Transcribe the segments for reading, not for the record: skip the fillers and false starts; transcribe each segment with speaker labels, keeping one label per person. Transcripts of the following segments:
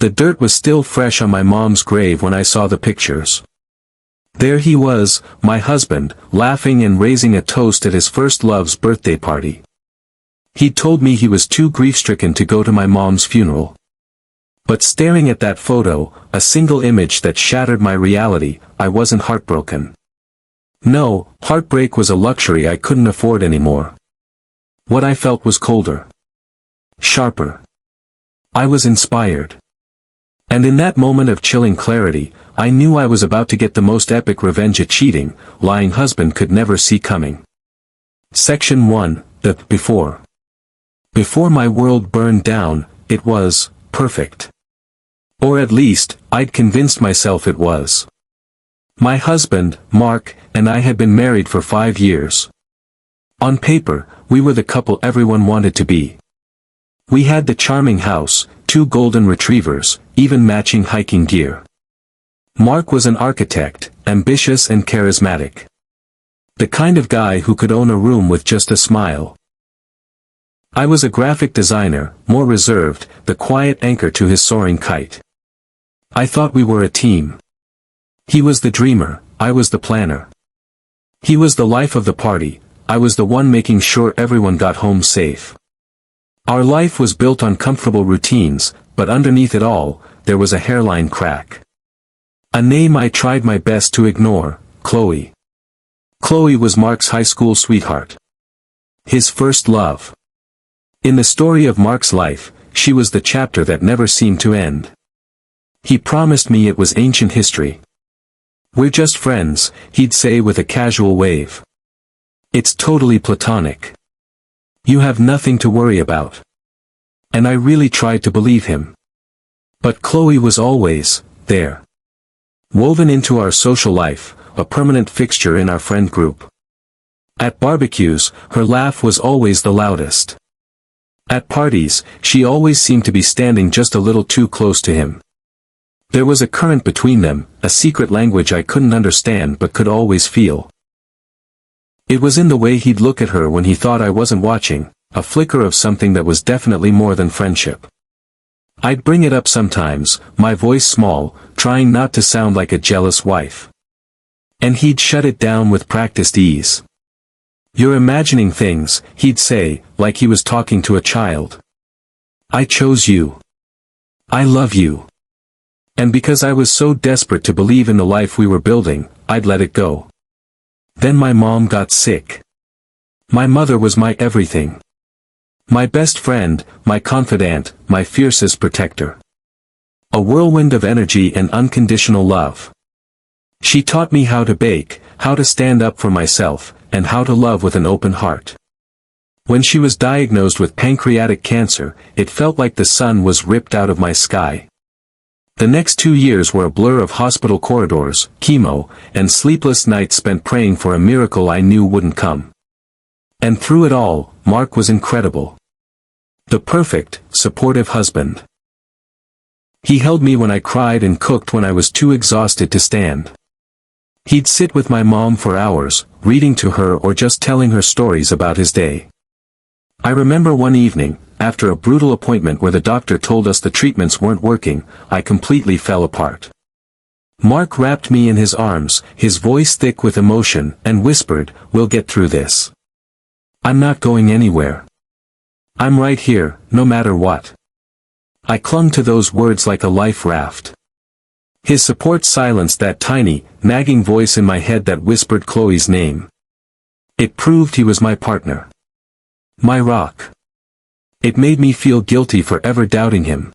Speaker 1: The dirt was still fresh on my mom's grave when I saw the pictures. There he was, my husband, laughing and raising a toast at his first love's birthday party. He'd told me he was too grief-stricken to go to my mom's funeral. But staring at that photo, a single image that shattered my reality, I wasn't heartbroken. No, heartbreak was a luxury I couldn't afford anymore. What I felt was colder. Sharper. I was inspired. And in that moment of chilling clarity, I knew I was about to get the most epic revenge a cheating, lying husband could never see coming. Section 1, the Before. Before my world burned down, it was perfect. Or at least, I'd convinced myself it was. My husband, Mark, and I had been married for 5 years. On paper, we were the couple everyone wanted to be. We had the charming house, 2 golden retrievers, even matching hiking gear. Mark was an architect, ambitious and charismatic. The kind of guy who could own a room with just a smile. I was a graphic designer, more reserved, the quiet anchor to his soaring kite. I thought we were a team. He was the dreamer, I was the planner. He was the life of the party, I was the one making sure everyone got home safe. Our life was built on comfortable routines, but underneath it all, there was a hairline crack. A name I tried my best to ignore, Chloe. Chloe was Mark's high school sweetheart. His first love. In the story of Mark's life, she was the chapter that never seemed to end. He promised me it was ancient history. We're just friends, he'd say with a casual wave. It's totally platonic. You have nothing to worry about. And I really tried to believe him. But Chloe was always there. Woven into our social life, a permanent fixture in our friend group. At barbecues, her laugh was always the loudest. At parties, she always seemed to be standing just a little too close to him. There was a current between them, a secret language I couldn't understand but could always feel. It was in the way he'd look at her when he thought I wasn't watching, a flicker of something that was definitely more than friendship. I'd bring it up sometimes, my voice small, trying not to sound like a jealous wife. And he'd shut it down with practiced ease. You're imagining things, he'd say, like he was talking to a child. I chose you. I love you. And because I was so desperate to believe in the life we were building, I'd let it go. Then my mom got sick. My mother was my everything. My best friend, my confidant, my fiercest protector. A whirlwind of energy and unconditional love. She taught me how to bake, how to stand up for myself, and how to love with an open heart. When she was diagnosed with pancreatic cancer, it felt like the sun was ripped out of my sky. The next 2 years were a blur of hospital corridors, chemo, and sleepless nights spent praying for a miracle I knew wouldn't come. And through it all, Mark was incredible. The perfect, supportive husband. He held me when I cried and cooked when I was too exhausted to stand. He'd sit with my mom for hours, reading to her or just telling her stories about his day. I remember one evening, after a brutal appointment where the doctor told us the treatments weren't working, I completely fell apart. Mark wrapped me in his arms, his voice thick with emotion, and whispered, "We'll get through this. I'm not going anywhere. I'm right here, no matter what." I clung to those words like a life raft. His support silenced that tiny, nagging voice in my head that whispered Chloe's name. It proved he was my partner. My rock. It made me feel guilty for ever doubting him.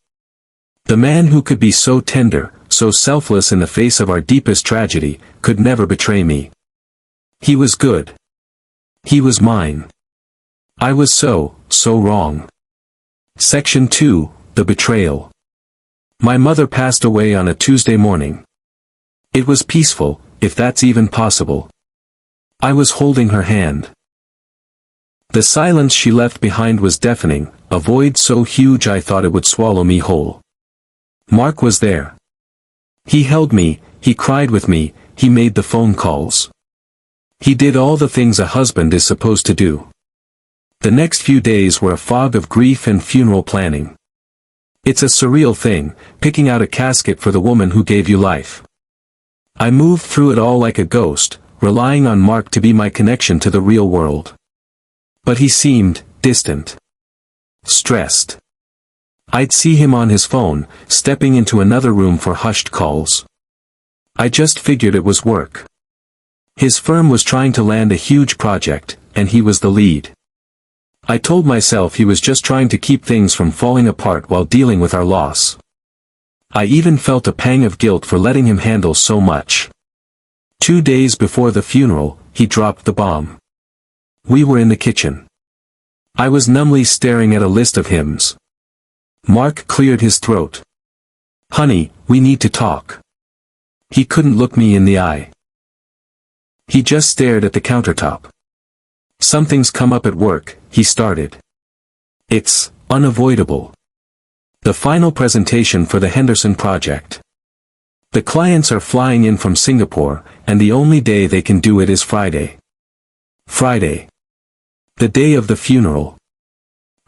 Speaker 1: The man who could be so tender, so selfless in the face of our deepest tragedy, could never betray me. He was good. He was mine. I was so wrong. Section 2, The Betrayal. My mother passed away on a Tuesday morning. It was peaceful, if that's even possible. I was holding her hand. The silence she left behind was deafening, a void so huge I thought it would swallow me whole. Mark was there. He held me, he cried with me, he made the phone calls. He did all the things a husband is supposed to do. The next few days were a fog of grief and funeral planning. It's a surreal thing, picking out a casket for the woman who gave you life. I moved through it all like a ghost, relying on Mark to be my connection to the real world. But he seemed distant. Stressed. I'd see him on his phone, stepping into another room for hushed calls. I just figured it was work. His firm was trying to land a huge project, and he was the lead. I told myself he was just trying to keep things from falling apart while dealing with our loss. I even felt a pang of guilt for letting him handle so much. 2 days before the funeral, he dropped the bomb. We were in the kitchen. I was numbly staring at a list of hymns. Mark cleared his throat. "Honey, we need to talk." He couldn't look me in the eye. He just stared at the countertop. "Something's come up at work," he started. "It's unavoidable. The final presentation for the Henderson project. The clients are flying in from Singapore, and the only day they can do it is Friday. Friday. The day of the funeral."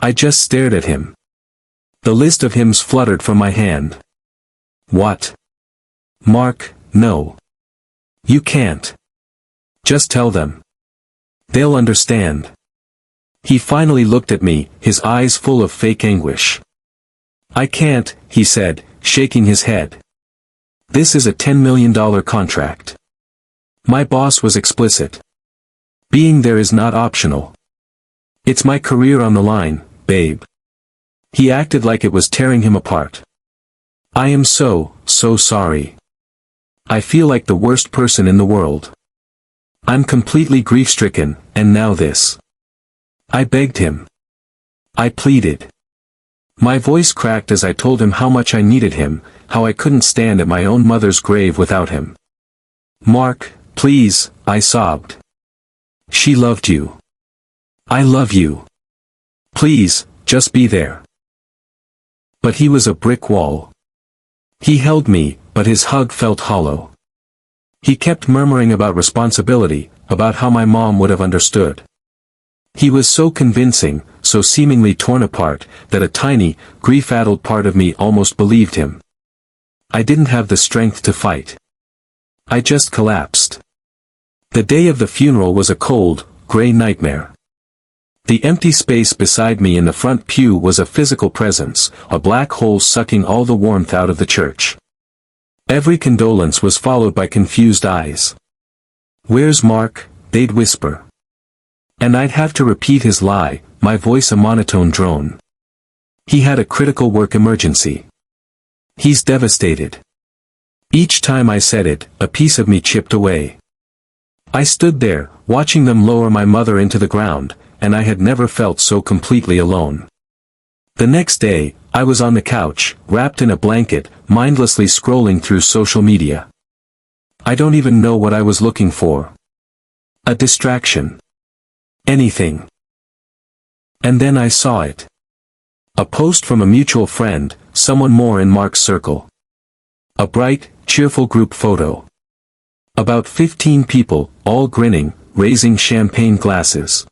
Speaker 1: I just stared at him. The list of hymns fluttered from my hand. "What?" "Mark, no. You can't. Just tell them. They'll understand." He finally looked at me, his eyes full of fake anguish. "I can't," he said, shaking his head. "This is a $10 million contract. My boss was explicit. Being there is not optional. It's my career on the line, babe." He acted like it was tearing him apart. "I am so sorry. I feel like the worst person in the world. I'm completely grief-stricken, and now this." I begged him. I pleaded. My voice cracked as I told him how much I needed him, how I couldn't stand at my own mother's grave without him. "Mark, please," I sobbed. "She loved you. I love you. Please, just be there." But he was a brick wall. He held me, but his hug felt hollow. He kept murmuring about responsibility, about how my mom would have understood. He was so convincing, so seemingly torn apart, that a tiny, grief-addled part of me almost believed him. I didn't have the strength to fight. I just collapsed. The day of the funeral was a cold, gray nightmare. The empty space beside me in the front pew was a physical presence, a black hole sucking all the warmth out of the church. Every condolence was followed by confused eyes. "Where's Mark?" they'd whisper. And I'd have to repeat his lie, my voice a monotone drone. "He had a critical work emergency. He's devastated." Each time I said it, a piece of me chipped away. I stood there, watching them lower my mother into the ground, and I had never felt so completely alone. The next day, I was on the couch, wrapped in a blanket, mindlessly scrolling through social media. I don't even know what I was looking for. A distraction. Anything. And then I saw it. A post from a mutual friend, someone more in Mark's circle. A bright, cheerful group photo. About 15 people, all grinning, raising champagne glasses.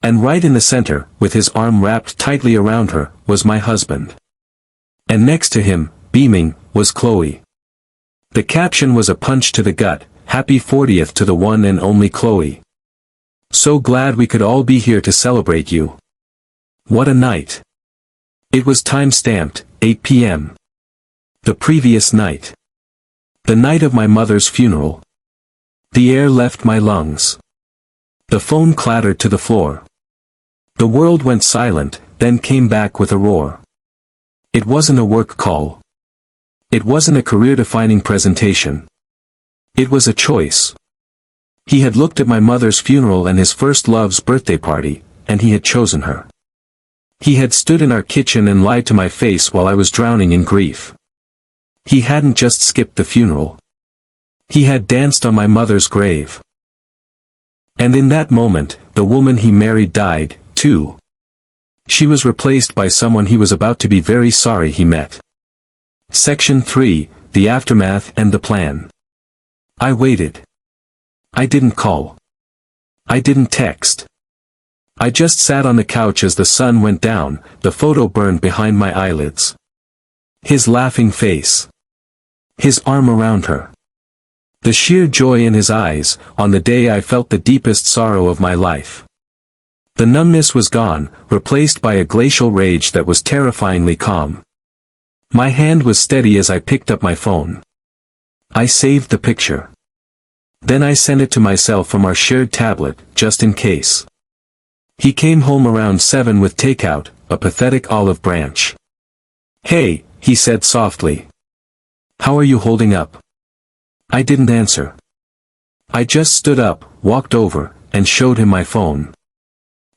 Speaker 1: And right in the center, with his arm wrapped tightly around her, was my husband. And next to him, beaming, was Chloe. The caption was a punch to the gut, "Happy 40th to the one and only Chloe. So glad we could all be here to celebrate you." What a night. It was time-stamped, 8 p.m. The previous night. The night of my mother's funeral. The air left my lungs. The phone clattered to the floor. The world went silent, then came back with a roar. It wasn't a work call. It wasn't a career-defining presentation. It was a choice. He had looked at my mother's funeral and his first love's birthday party, and he had chosen her. He had stood in our kitchen and lied to my face while I was drowning in grief. He hadn't just skipped the funeral. He had danced on my mother's grave. And in that moment, the woman he married died, too. She was replaced by someone he was about to be very sorry he met. Section 3, The Aftermath and the Plan. I waited. I didn't call. I didn't text. I just sat on the couch as the sun went down, the photo burned behind my eyelids. His laughing face. His arm around her. The sheer joy in his eyes, on the day I felt the deepest sorrow of my life. The numbness was gone, replaced by a glacial rage that was terrifyingly calm. My hand was steady as I picked up my phone. I saved the picture. Then I sent it to myself from our shared tablet, just in case. He came home around 7 with takeout, a pathetic olive branch. "Hey," he said softly. "How are you holding up?" I didn't answer. I just stood up, walked over, and showed him my phone.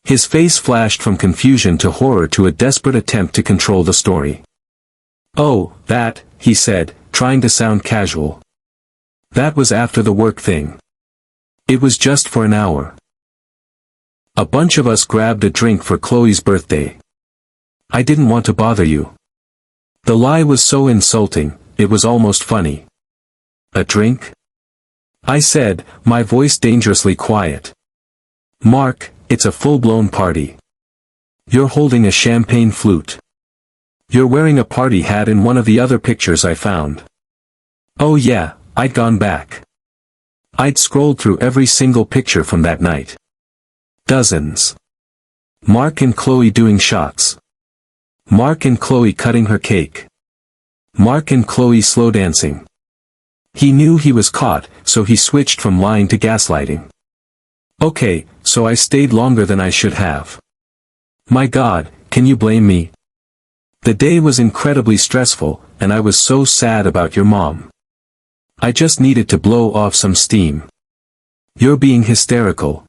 Speaker 1: His face flashed from confusion to horror to a desperate attempt to control the story. "Oh, that," he said, trying to sound casual. "That was after the work thing. It was just for an hour. A bunch of us grabbed a drink for Chloe's birthday. I didn't want to bother you." The lie was so insulting, it was almost funny. "A drink?" I said, my voice dangerously quiet. "Mark, it's a full-blown party. You're holding a champagne flute. You're wearing a party hat in one of the other pictures I found." Oh yeah, I'd gone back. I'd scrolled through every single picture from that night. Dozens. Mark and Chloe doing shots. Mark and Chloe cutting her cake. Mark and Chloe slow dancing. He knew he was caught, so he switched from lying to gaslighting. Okay, so I stayed longer than I should have. My God, can you blame me? The day was incredibly stressful, and I was so sad about your mom. I just needed to blow off some steam. "You're being hysterical."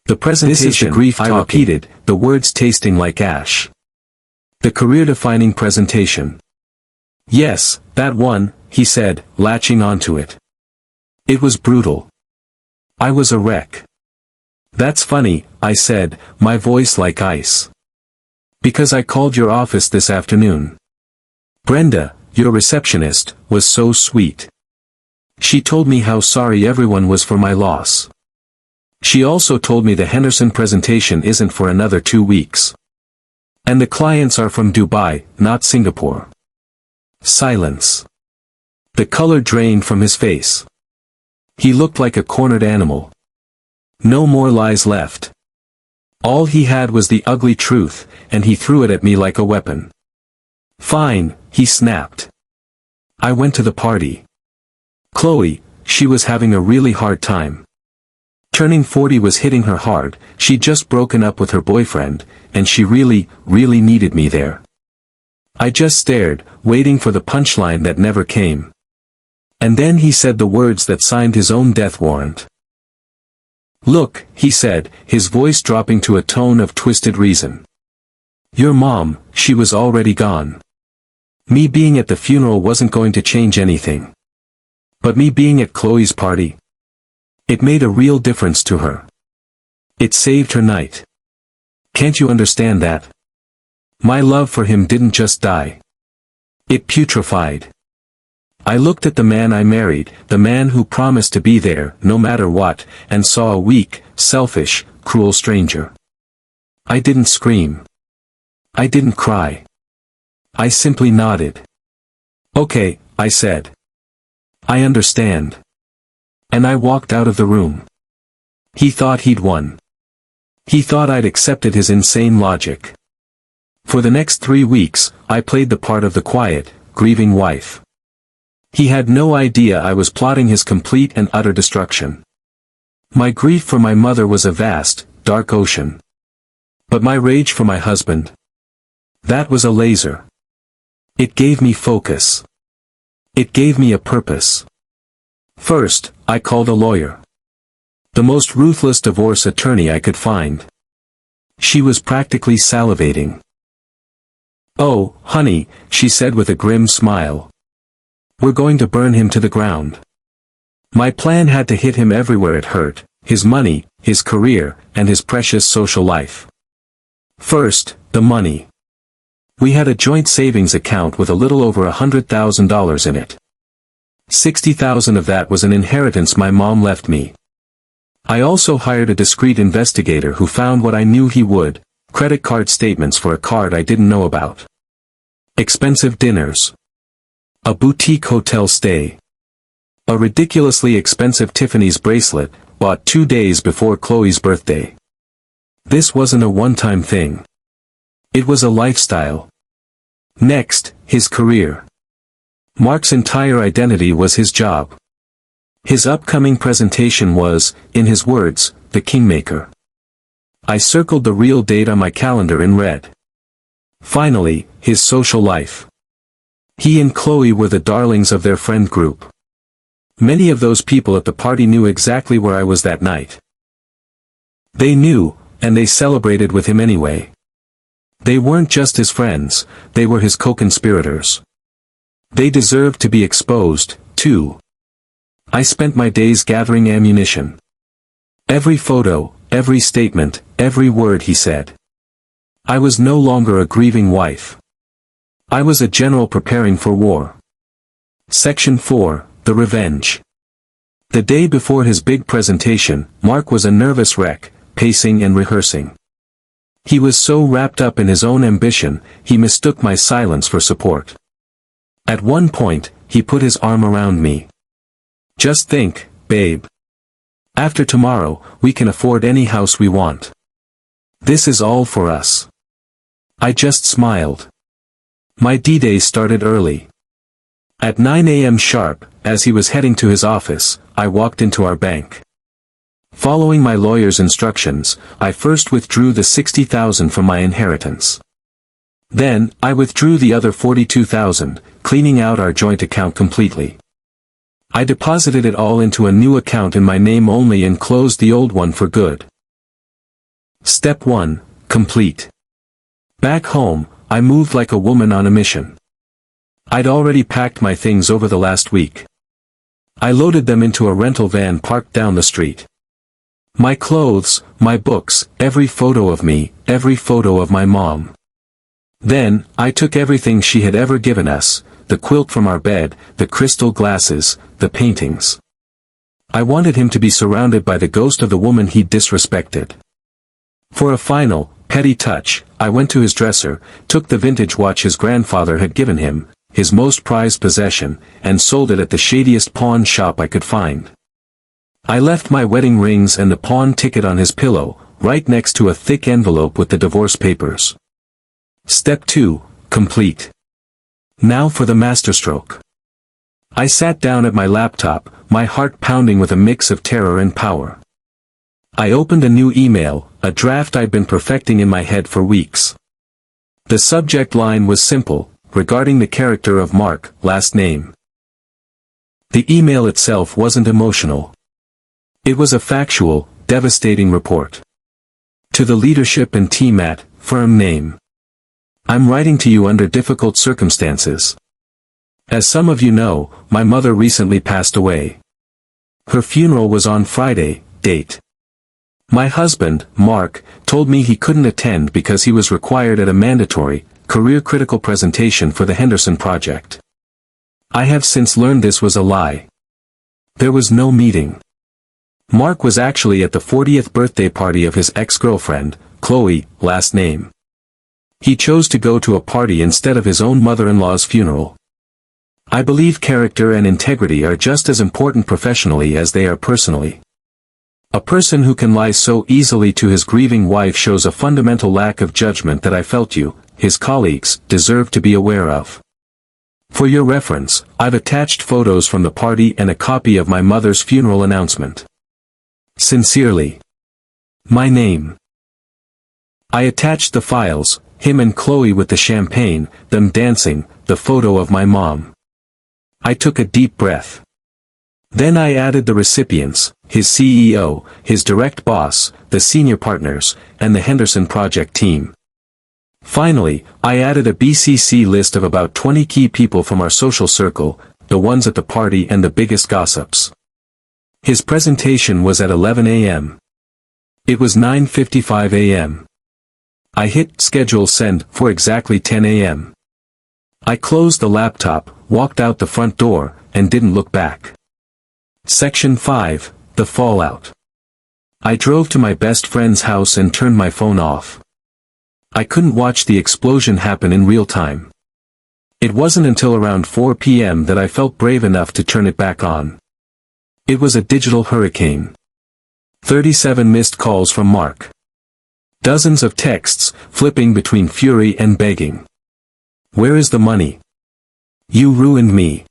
Speaker 1: The presentation, this is the grief I repeated, the words tasting like ash. "The career-defining presentation." "Yes, that one," he said, latching onto it. "It was brutal. I was a wreck." "That's funny," I said, my voice like ice. "Because I called your office this afternoon. Brenda, your receptionist, was so sweet. She told me how sorry everyone was for my loss. She also told me the Henderson presentation isn't for another 2 weeks. And the clients are from Dubai, not Singapore." Silence. The color drained from his face. He looked like a cornered animal. No more lies left. All he had was the ugly truth, and he threw it at me like a weapon. "Fine," he snapped. I went to the party. Chloe, she was having a really hard time. Turning 40 was hitting her hard, she'd just broken up with her boyfriend, and she really, really needed me there. I just stared, waiting for the punchline that never came. And then he said the words that signed his own death warrant. "Look," he said, his voice dropping to a tone of twisted reason. "Your mom, she was already gone. Me being at the funeral wasn't going to change anything. But me being at Chloe's party, it made a real difference to her. It saved her night. Can't you understand that? My love for him didn't just die. It putrefied. I looked at the man I married, the man who promised to be there, no matter what, and saw a weak, selfish, cruel stranger. I didn't scream. I didn't cry. I simply nodded. Okay, I said. I understand. And I walked out of the room. He thought he'd won. He thought I'd accepted his insane logic. For the next 3 weeks, I played the part of the quiet, grieving wife. He had no idea I was plotting his complete and utter destruction. My grief for my mother was a vast, dark ocean. But my rage for my husband, that was a laser. It gave me focus. It gave me a purpose. First, I called a lawyer. The most ruthless divorce attorney I could find. She was practically salivating. "Oh, honey," she said with a grim smile. "We're going to burn him to the ground." My plan had to hit him everywhere it hurt, his money, his career, and his precious social life. First, the money. We had a joint savings account with a little over $100,000 in it. $60,000 of that was an inheritance my mom left me. I also hired a discreet investigator who found what I knew he would, credit card statements for a card I didn't know about. Expensive dinners. A boutique hotel stay. A ridiculously expensive Tiffany's bracelet, bought 2 days before Chloe's birthday. This wasn't a one-time thing. It was a lifestyle. Next, his career. Mark's entire identity was his job. His upcoming presentation was, in his words, the kingmaker. I circled the real date on my calendar in red. Finally, his social life. He and Chloe were the darlings of their friend group. Many of those people at the party knew exactly where I was that night. They knew, and they celebrated with him anyway. They weren't just his friends, they were his co-conspirators. They deserved to be exposed, too. I spent my days gathering ammunition. Every photo, every statement, every word he said. I was no longer a grieving wife. I was a general preparing for war. Section 4, The Revenge. The day before his big presentation, Mark was a nervous wreck, pacing and rehearsing. He was so wrapped up in his own ambition, he mistook my silence for support. At one point, he put his arm around me. Just think, babe. After tomorrow, we can afford any house we want. This is all for us. I just smiled. My D-Day started early. At 9 a.m. sharp, as he was heading to his office, I walked into our bank. Following my lawyer's instructions, I first withdrew the $60,000 from my inheritance. Then, I withdrew the other $42,000, cleaning out our joint account completely. I deposited it all into a new account in my name only and closed the old one for good. Step 1, complete. Back home, I moved like a woman on a mission. I'd already packed my things over the last week. I loaded them into a rental van parked down the street. My clothes, my books, every photo of me, every photo of my mom. Then, I took everything she had ever given us, the quilt from our bed, the crystal glasses, the paintings. I wanted him to be surrounded by the ghost of the woman he'd disrespected. For a final, petty touch, I went to his dresser, took the vintage watch his grandfather had given him, his most prized possession, and sold it at the shadiest pawn shop I could find. I left my wedding rings and the pawn ticket on his pillow, right next to a thick envelope with the divorce papers. Step 2, complete. Now for the masterstroke. I sat down at my laptop, my heart pounding with a mix of terror and power. I opened a new email, a draft I'd been perfecting in my head for weeks. The subject line was simple, regarding the character of Mark, last name. The email itself wasn't emotional. It was a factual, devastating report. To the leadership and team at, firm name. I'm writing to you under difficult circumstances. As some of you know, my mother recently passed away. Her funeral was on Friday, date. My husband, Mark, told me he couldn't attend because he was required at a mandatory, career-critical presentation for the Henderson project. I have since learned this was a lie. There was no meeting. Mark was actually at the 40th birthday party of his ex-girlfriend, Chloe, last name. He chose to go to a party instead of his own mother-in-law's funeral. I believe character and integrity are just as important professionally as they are personally. A person who can lie so easily to his grieving wife shows a fundamental lack of judgment that I felt you, his colleagues, deserve to be aware of. For your reference, I've attached photos from the party and a copy of my mother's funeral announcement. Sincerely. My name. I attached the files, him and Chloe with the champagne, them dancing, the photo of my mom. I took a deep breath. Then I added the recipients, his CEO, his direct boss, the senior partners, and the Henderson project team. Finally, I added a BCC list of about 20 key people from our social circle, the ones at the party and the biggest gossips. His presentation was at 11 a.m. It was 9:55 a.m. I hit schedule send for exactly 10 a.m. I closed the laptop, walked out the front door, and didn't look back. Section 5, The Fallout. I drove to my best friend's house and turned my phone off. I couldn't watch the explosion happen in real time. It wasn't until around 4 p.m. that I felt brave enough to turn it back on. It was a digital hurricane. 37 missed calls from Mark. Dozens of texts, flipping between fury and begging. Where is the money? You ruined me.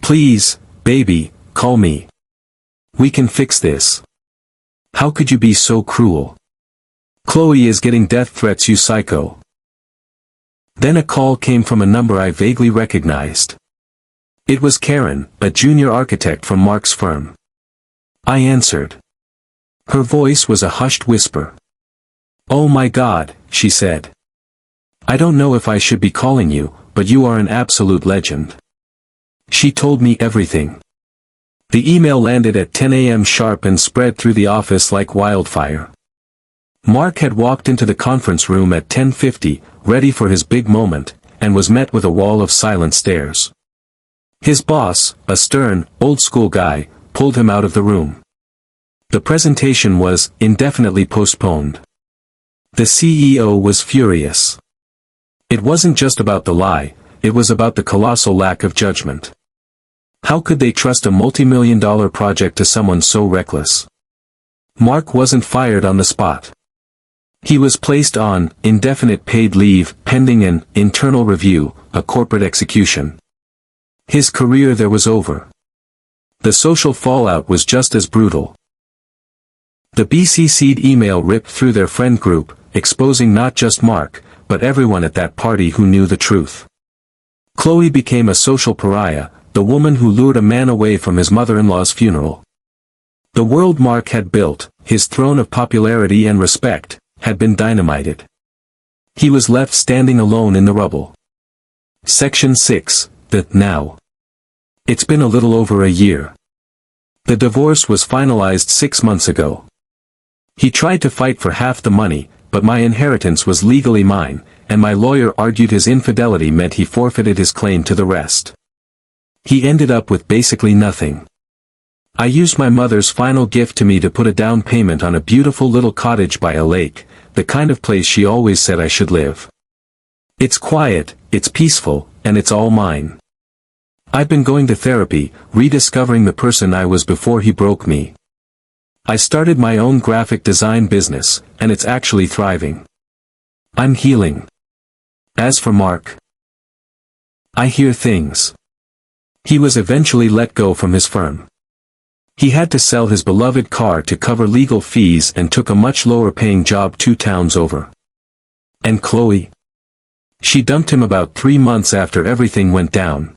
Speaker 1: Please, baby, call me. We can fix this. How could you be so cruel? Chloe is getting death threats, you psycho. Then a call came from a number I vaguely recognized. It was Karen, a junior architect from Mark's firm. I answered. Her voice was a hushed whisper. Oh my God, she said. I don't know if I should be calling you, but you are an absolute legend. She told me everything. The email landed at 10 a.m. sharp and spread through the office like wildfire. Mark had walked into the conference room at 10:50, ready for his big moment, and was met with a wall of silent stares. His boss, a stern, old-school guy, pulled him out of the room. The presentation was indefinitely postponed. The CEO was furious. It wasn't just about the lie, it was about the colossal lack of judgment. How could they trust a multi-million-dollar project to someone so reckless? Mark wasn't fired on the spot. He was placed on indefinite paid leave pending an internal review, a corporate execution. His career there was over. The social fallout was just as brutal. The BCC'd email ripped through their friend group, exposing not just Mark, but everyone at that party who knew the truth. Chloe became a social pariah, the woman who lured a man away from his mother-in-law's funeral. The world Mark had built, his throne of popularity and respect, had been dynamited. He was left standing alone in the rubble. Section 6, the now. It's been a little over a year. The divorce was finalized 6 months ago. He tried to fight for half the money, but my inheritance was legally mine, and my lawyer argued his infidelity meant he forfeited his claim to the rest. He ended up with basically nothing. I used my mother's final gift to me to put a down payment on a beautiful little cottage by a lake, the kind of place she always said I should live. It's quiet, it's peaceful, and it's all mine. I've been going to therapy, rediscovering the person I was before he broke me. I started my own graphic design business, and it's actually thriving. I'm healing. As for Mark, I hear things. He was eventually let go from his firm. He had to sell his beloved car to cover legal fees and took a much lower-paying job 2 towns over. And Chloe? She dumped him about 3 months after everything went down.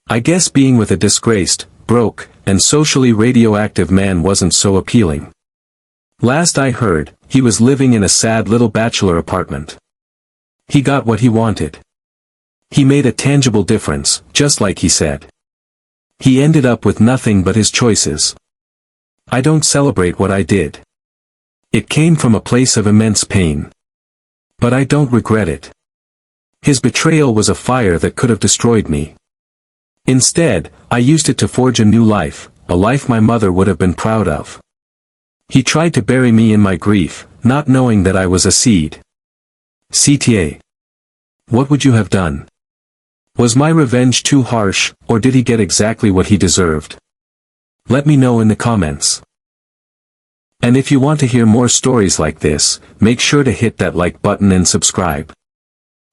Speaker 1: I guess being with a disgraced, broke, and socially radioactive man wasn't so appealing. Last I heard, he was living in a sad little bachelor apartment. He got what he wanted. He made a tangible difference, just like he said. He ended up with nothing but his choices. I don't celebrate what I did. It came from a place of immense pain. But I don't regret it. His betrayal was a fire that could have destroyed me. Instead, I used it to forge a new life, a life my mother would have been proud of. He tried to bury me in my grief, not knowing that I was a seed. CTA. What would you have done? Was my revenge too harsh, or did he get exactly what he deserved? Let me know in the comments. And if you want to hear more stories like this, make sure to hit that like button and subscribe.